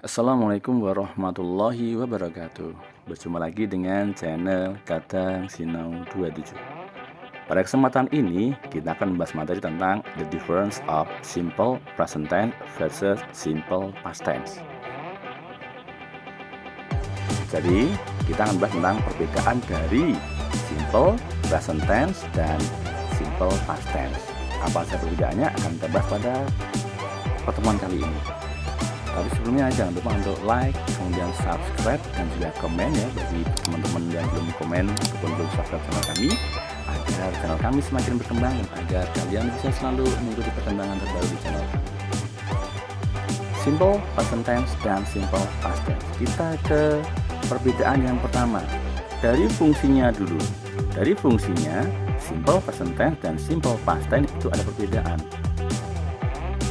Assalamualaikum warahmatullahi wabarakatuh. Berjumpa lagi dengan channel Kadang Sinau 27. Pada kesempatan ini kita akan membahas materi tentang the difference of simple present tense versus simple past tense. Jadi kita akan bahas tentang perbedaan dari simple present tense dan simple past tense. Apa saja perbedaannya akan kita bahas pada pertemuan kali ini. Tapi sebelumnya jangan lupa untuk like, kemudian subscribe dan juga komen ya bagi teman-teman yang belum komen ataupun belum subscribe channel kami, agar channel kami semakin berkembang dan agar kalian bisa selalu mengikuti perkembangan terbaru di channel kami. Simple present tense dan simple past tense. Kita ke perbedaan yang pertama. Dari fungsinya dulu. Dari fungsinya, simple present tense dan simple past tense itu ada perbedaan.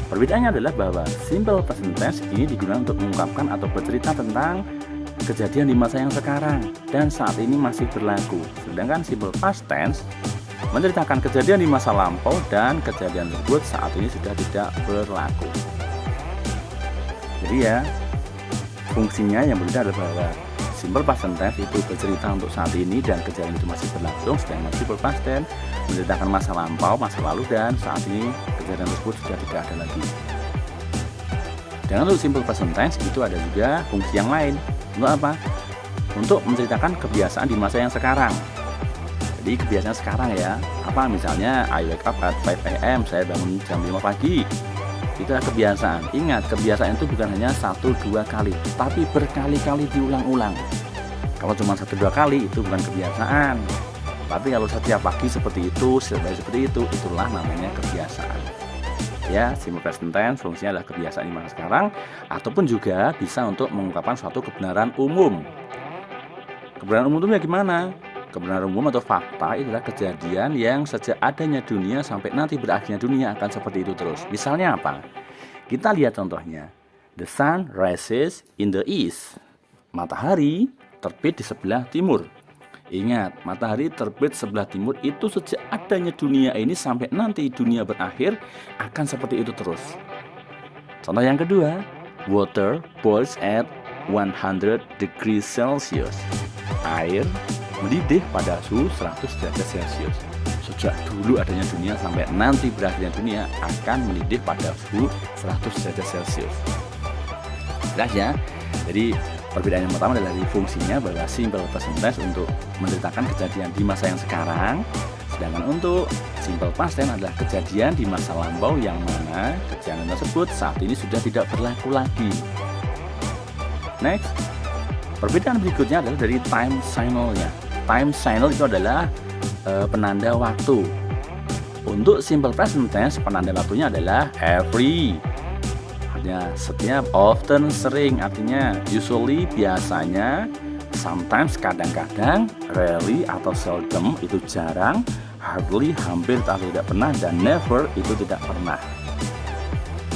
Perbedaannya adalah bahwa simple present tense ini digunakan untuk mengungkapkan atau bercerita tentang kejadian di masa yang sekarang dan saat ini masih berlaku. Sedangkan simple past tense menceritakan kejadian di masa lampau dan kejadian tersebut saat ini sudah tidak berlaku. Jadi ya, fungsinya yang berbeda adalah bahwa simple present tense itu bercerita untuk saat ini dan kejadian itu masih berlangsung, sedangkan simple past tense menceritakan masa lampau, masa lalu dan saat ini kejadian tersebut sudah tidak ada lagi. Dan untuk simple present tense itu ada juga fungsi yang lain. Untuk apa? Untuk menceritakan kebiasaan di masa yang sekarang. Jadi kebiasaan sekarang ya, apa misalnya I wake up at 5 AM, saya bangun jam 5 pagi. Itu adalah kebiasaan. Ingat, kebiasaan itu bukan hanya 1-2 kali, tapi berkali-kali diulang-ulang. Kalau cuma 1-2 kali itu bukan kebiasaan. Tapi kalau setiap pagi seperti itu, setiap hari seperti itu, itulah namanya kebiasaan. Ya, simple present tense fungsinya adalah kebiasaan di masa sekarang, ataupun juga bisa untuk mengungkapkan suatu kebenaran umum. Kebenaran umum itu ya gimana? Kebenaran umum atau fakta adalah kejadian yang sejak adanya dunia sampai nanti berakhirnya dunia akan seperti itu terus. Misalnya apa? Kita lihat contohnya. The sun rises in the east. Matahari terbit di sebelah timur. Ingat, matahari terbit sebelah timur itu sejak adanya dunia ini sampai nanti dunia berakhir akan seperti itu terus. Contoh yang kedua, water boils at 100 degrees Celsius. Air mendidih pada suhu 100 derajat Celcius. Sejak dulu adanya dunia sampai nanti berakhirnya dunia akan mendidih pada suhu 100 derajat Celcius. Jelas ya? Jadi perbedaan yang pertama adalah dari fungsinya bahwa simple present tense untuk menceritakan kejadian di masa yang sekarang, sedangkan untuk simple past tense adalah kejadian di masa lampau yang mana kejadian tersebut saat ini sudah tidak berlaku lagi. Next, perbedaan berikutnya adalah dari time signal-nya. Time signal itu adalah penanda waktu. Untuk simple present tense penanda waktunya adalah every. Setiap, often, sering, artinya usually, biasanya, sometimes, kadang-kadang, rarely atau seldom itu jarang, hardly, hampir atau tidak pernah, dan never itu tidak pernah.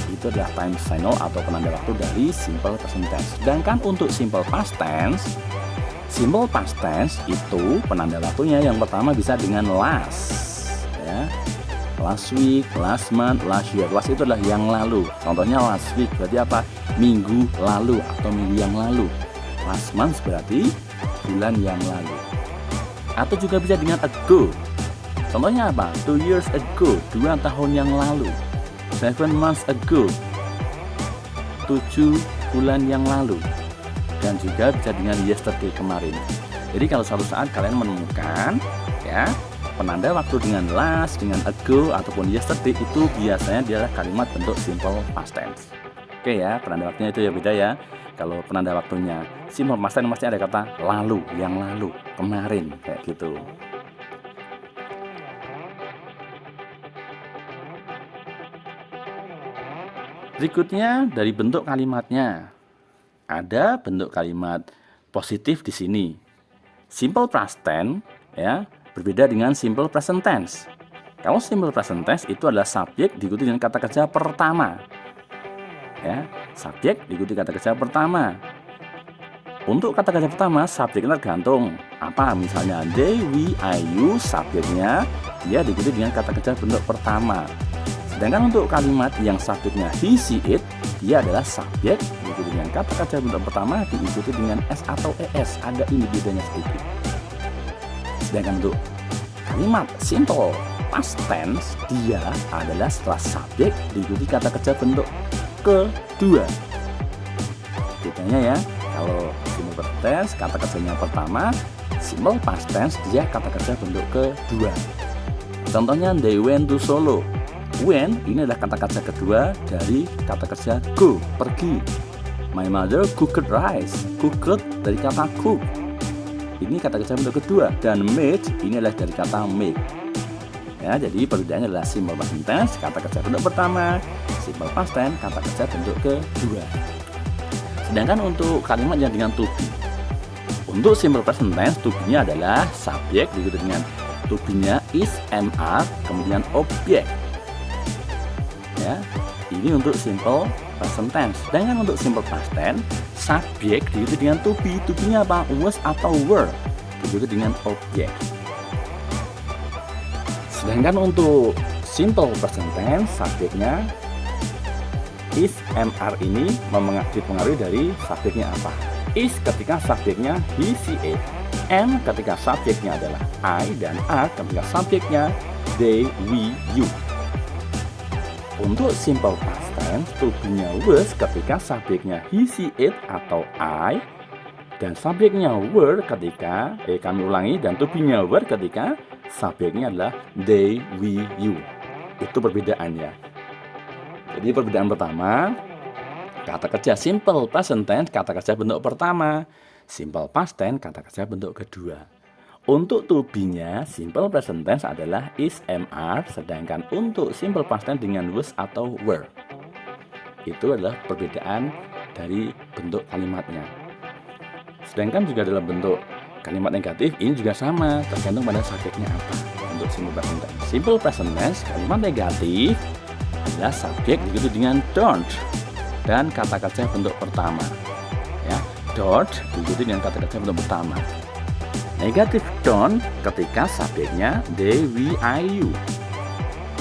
Itu adalah time signal atau penanda waktu dari simple present tense. Sedangkan untuk simple past tense itu penanda waktunya yang pertama bisa dengan last, ya. Last week, last month, last year. Last itu adalah yang lalu. Contohnya last week berarti apa? Minggu lalu atau minggu yang lalu. Last month berarti bulan yang lalu. Atau juga bisa dengan ago. Contohnya apa? 2 years ago, 2 tahun yang lalu. 7 months ago, 7 bulan yang lalu. Dan juga bisa dengan yesterday, kemarin. Jadi kalau suatu saat kalian menemukan ya penanda waktu dengan last, dengan ago, ataupun yesterday itu biasanya dia adalah kalimat bentuk simple past tense. Oke ya, penanda waktunya itu ya beda ya. Kalau penanda waktunya simple past tense pasti ada kata lalu, yang lalu, kemarin, kayak gitu. Berikutnya dari bentuk kalimatnya. Ada bentuk kalimat positif di sini. Simple past tense ya berbeda dengan simple present tense. Kalau simple present tense itu adalah subjek diikuti dengan kata kerja pertama. Ya, subjek diikuti kata kerja pertama. Untuk kata kerja pertama, subjeknya tergantung apa, misalnya they, we, I, you, subjeknya dia diikuti dengan kata kerja bentuk pertama. Sedangkan untuk kalimat yang subjeknya he, she, it, dia adalah subjek diikuti dengan kata kerja bentuk pertama diikuti dengan s atau es. Ada ini bedanya sedikit. Sedangkan untuk kalimat simple past tense, dia adalah setelah subjek diikuti kata kerja bentuk kedua. Bedanya ya, kalau simple past tense kata kerjanya pertama, simple past tense dia kata kerja bentuk kedua. Contohnya they went to Solo. Went ini adalah kata kerja kedua dari kata kerja go, pergi. My mother cooked rice. Cooked dari kata cook. Ini kata kerja bentuk kedua. Dan made ini adalah dari kata make. Ya, jadi perbedaannya adalah simple past tense kata kerja bentuk pertama, simple past tense kata kerja bentuk kedua. Sedangkan untuk kalimat yang dengan to be, untuk simple present tense to be-nya adalah subjek diikuti dengan to be-nya is, am, are, kemudian objek. Ya, ini untuk simple present tense. Sedangkan untuk simple past tense, subjek diikuti dengan to be. To be-nya apa? Was atau were, diikuti dengan objek. Sedangkan untuk simple present tense, subjeknya is, am, are ini dipengaruhi dari subjeknya apa. Is ketika subjeknya he, she, it. Am ketika subjeknya adalah I, dan are ketika subjeknya they, we, you. Untuk simple past tense, to be-nya was ketika subjeknya he, she, it atau I, dan subjeknya were ketika kami ulangi, dan to be-nya were ketika subjeknya adalah they, we, you. Itu perbedaannya. Jadi perbedaan pertama, kata kerja simple present tense kata kerja bentuk pertama, simple past tense kata kerja bentuk kedua. Untuk to be-nya simple present tense adalah is, am, are, sedangkan untuk simple past tense dengan was atau were. Itu adalah perbedaan dari bentuk kalimatnya. Sedangkan juga dalam bentuk kalimat negatif ini juga sama, tergantung pada subjeknya apa. Untuk simple present tense, simple present tense kalimat negatif adalah subjek diikuti dengan don't dan kata kerja bentuk pertama. Ya, don't diikuti dengan kata kerja bentuk pertama. Negatif don't ketika subjeknya they, we, I, you.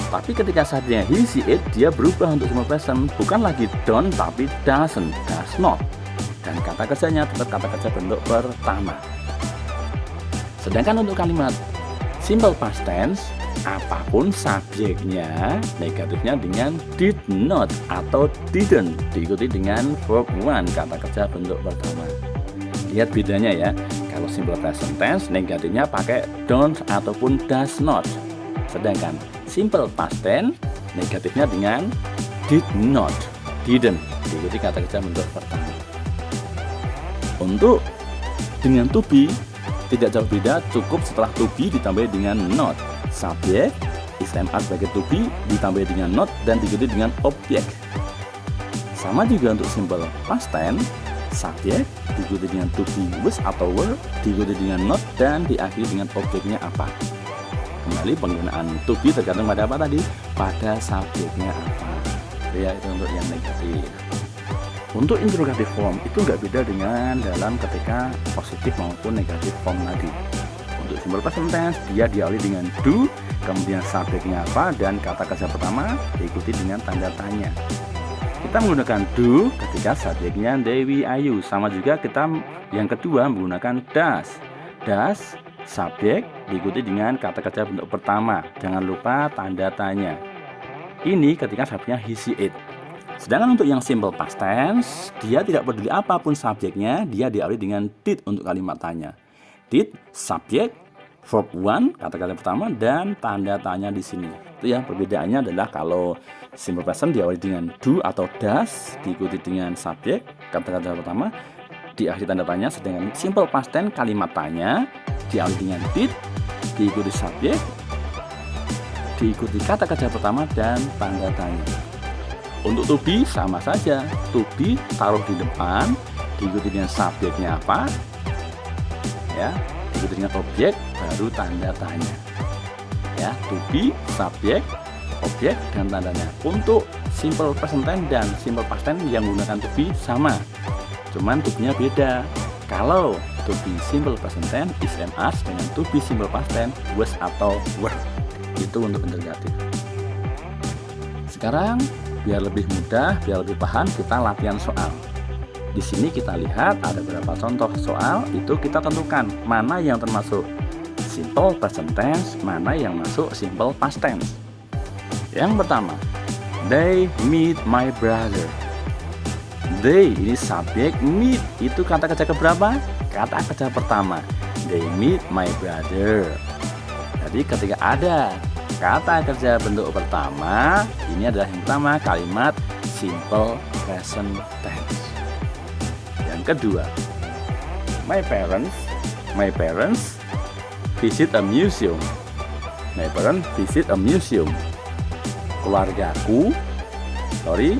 Tapi ketika subjeknya he, she, it, dia berubah untuk simple present, bukan lagi don't tapi doesn't, does not. Dan kata kerjanya tetap kata kerja bentuk pertama. Sedangkan untuk kalimat simple past tense, apapun subjeknya, negatifnya dengan did not atau didn't, diikuti dengan verb one, kata kerja bentuk pertama. Lihat bedanya ya. Kalau simple present tense negatifnya pakai don't ataupun does not. Sedangkan simple past tense negatifnya dengan did not, didn't, diikuti kata kerja bentuk pertama. Untuk dengan to be tidak jauh beda, cukup setelah to be ditambah dengan not. Subjek is, am, are sebagai to be ditambah dengan not dan diikuti dengan objek. Sama juga untuk simple past tense, subjek diikuti dengan to be, was atau were, diikuti dengan not dan diakhiri dengan objeknya apa. Kembali penggunaan to be tergantung pada apa tadi? Pada subjeknya apa. Ya, itu untuk yang negatif. Untuk interrogative form itu nggak beda dengan dalam ketika positif maupun negatif form tadi. Untuk simple present tense dia diawali dengan do, kemudian subjeknya apa dan kata kerja pertama diikuti dengan tanda tanya. Kita menggunakan do ketika subjeknya they, we, I, you. Sama juga kita yang kedua menggunakan does. Does subjek diikuti dengan kata kerja bentuk pertama. Jangan lupa tanda tanya. Ini ketika subjeknya he, she, it. Sedangkan untuk yang simple past tense, dia tidak peduli apapun subjeknya, dia diawali dengan did untuk kalimat tanya. Did subjek, verb one kata kerja pertama dan tanda tanya di sini. Itu ya, perbedaannya adalah kalau simple present diawali dengan do atau does diikuti dengan subjek kata kerja pertama diakhiri tanda tanya, sedangkan simple past tense kalimat tanya diawali dengan did diikuti subjek diikuti kata kerja pertama dan tanda tanya. Untuk to be sama saja, to be taruh di depan diikuti dengan subjeknya apa ya, diikuti dengan objek baru tanda tanya ya. To be subjek, objek dan tandanya. Untuk simple present tense dan simple past tense yang menggunakan to be sama, cuman to be-nya beda. Kalau to be simple present tense is, am, are, dengan to be simple past tense was atau were. Itu untuk interrogatif. Sekarang biar lebih mudah, biar lebih paham, kita latihan soal. Di sini kita lihat ada beberapa contoh soal, itu kita tentukan mana yang termasuk simple present tense, mana yang masuk simple past tense. Yang pertama, they meet my brother. They ini subjek, meet itu kata kerja keberapa? Kata kerja pertama. They meet my brother. Jadi ketika ada kata kerja bentuk pertama, ini adalah yang pertama kalimat simple present tense. Yang kedua, my parents visit a museum. My parents visit a museum.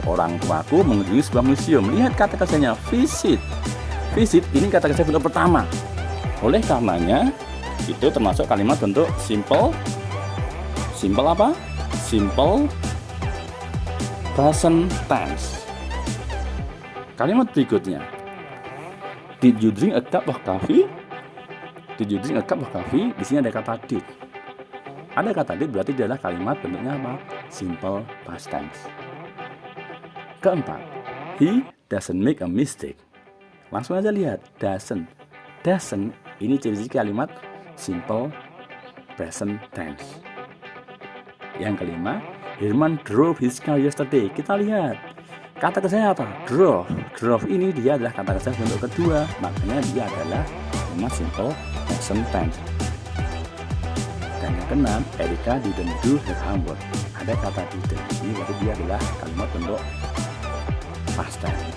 Orang tuaku mengunjungi sebuah museum. Lihat kata kerjanya visit. Visit ini kata kerja bentuk pertama. Oleh karenanya itu termasuk kalimat bentuk simple apa? Simple present tense. Kalimat berikutnya, did you drink a cup of coffee? Did you drink a cup of coffee? Di sini ada kata did. Ada kata did berarti dia adalah kalimat bentuknya apa? Simple past tense. Keempat, he doesn't make a mistake. Langsung aja lihat, doesn't ini ciri kalimat simple present tense. Yang kelima, Herman drove his car yesterday. Kita lihat kata kerjanya apa? Drove ini dia adalah kata kerja bentuk kedua, makanya dia adalah kalimat simple present tense. Dan yang keenam, Erika didn't do her homework. Ada kata didn't, ini berarti dia adalah kalimat bentuk past tense.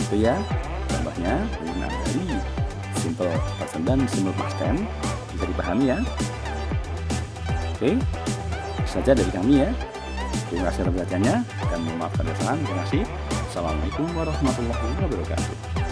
Itu ya contohnya penggunaan dari simple present dan simple past tense, bisa dipahami ya. Oke, itu saja dari kami ya. Terima kasih atas perhatiannya dan mohon maaf kalau ada kesalahan. Terima kasih. Assalamualaikum warahmatullahi wabarakatuh.